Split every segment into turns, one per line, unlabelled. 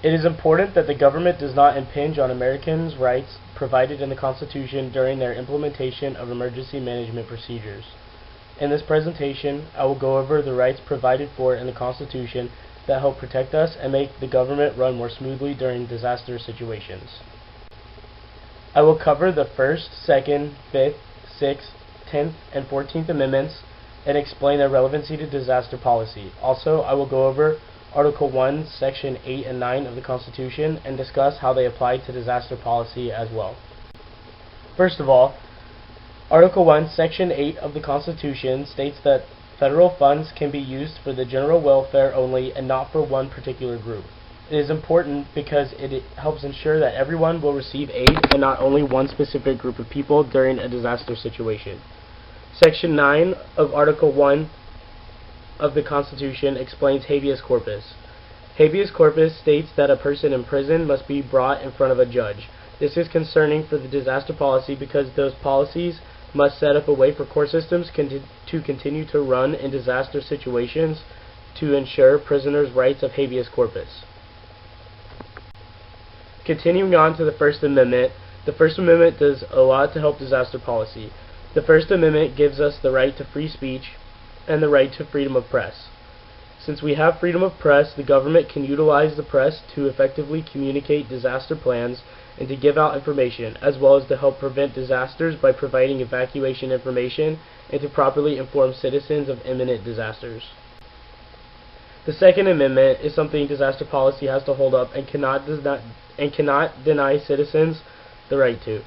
It is important that the government does not impinge on Americans' rights provided in the Constitution during their implementation of emergency management procedures. In this presentation, I will go over the rights provided for in the Constitution that help protect us and make the government run more smoothly during disaster situations. I will cover the 1st, 2nd, 5th, 6th, 10th, and 14th Amendments and explain their relevancy to disaster policy. Also, I will go over Article 1, Section 8 and 9 of the Constitution and discuss how they apply to disaster policy as well. First of all, Article 1, Section 8 of the Constitution states that federal funds can be used for the general welfare only and not for one particular group. It is important because it helps ensure that everyone will receive aid and not only one specific group of people during a disaster situation. Section 9 of Article 1 of the Constitution explains habeas corpus. Habeas corpus states that a person in prison must be brought in front of a judge. This is concerning for the disaster policy because those policies must set up a way for court systems to continue to run in disaster situations to ensure prisoners' rights of habeas corpus. Continuing on to the First Amendment, the First Amendment does a lot to help disaster policy. The First Amendment gives us the right to free speech and the right to freedom of press. Since we have freedom of press, the government can utilize the press to effectively communicate disaster plans and to give out information, as well as to help prevent disasters by providing evacuation information and to properly inform citizens of imminent disasters. The Second Amendment is something disaster policy has to hold up and cannot deny citizens the right to.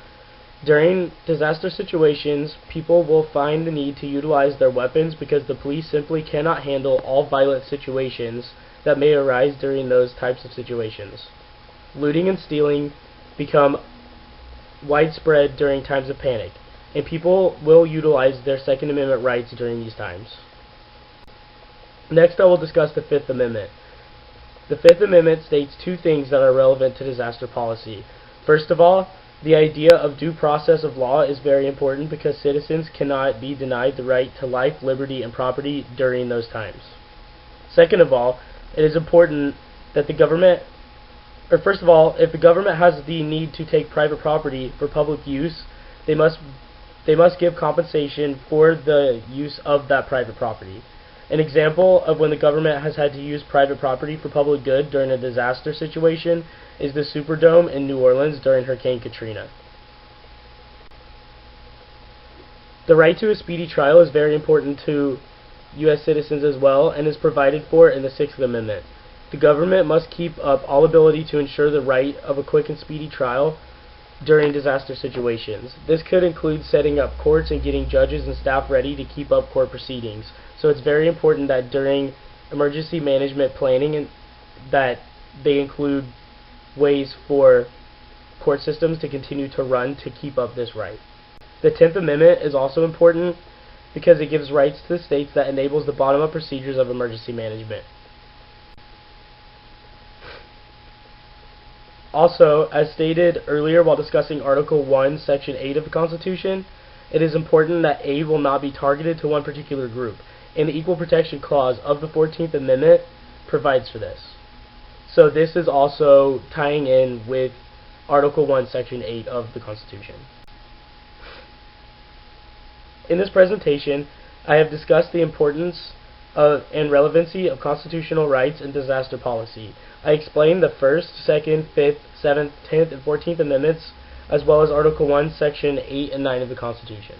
During disaster situations, people will find the need to utilize their weapons because the police simply cannot handle all violent situations that may arise during those types of situations. Looting and stealing become widespread during times of panic, and people will utilize their Second Amendment rights during these times. Next, I will discuss the Fifth Amendment. The Fifth Amendment states two things that are relevant to disaster policy. First of all, the idea of due process of law is very important because citizens cannot be denied the right to life, liberty, and property during those times. Second of all, it is important that the government, first of all, if the government has the need to take private property for public use, they must give compensation for the use of that private property. An example of when the government has had to use private property for public good during a disaster situation is the Superdome in New Orleans during Hurricane Katrina. The right to a speedy trial is very important to U.S. citizens as well and is provided for in the Sixth Amendment. The government must keep up all ability to ensure the right of a quick and speedy trial during disaster situations. This could include setting up courts and getting judges and staff ready to keep up court proceedings. So it's very important that during emergency management planning that they include ways for court systems to continue to run to keep up this right. The 10th Amendment is also important because it gives rights to the states that enables the bottom-up procedures of emergency management. Also, as stated earlier while discussing Article 1, Section 8 of the Constitution, it is important that aid will not be targeted to one particular group, and the Equal Protection Clause of the 14th Amendment provides for this. So this is also tying in with Article 1, Section 8 of the Constitution. In this presentation, I have discussed the importance and relevancy of constitutional rights and disaster policy. I explained the 1st, 2nd, 5th, 7th, 10th, and 14th Amendments, as well as Article 1, Section 8 and 9 of the Constitution.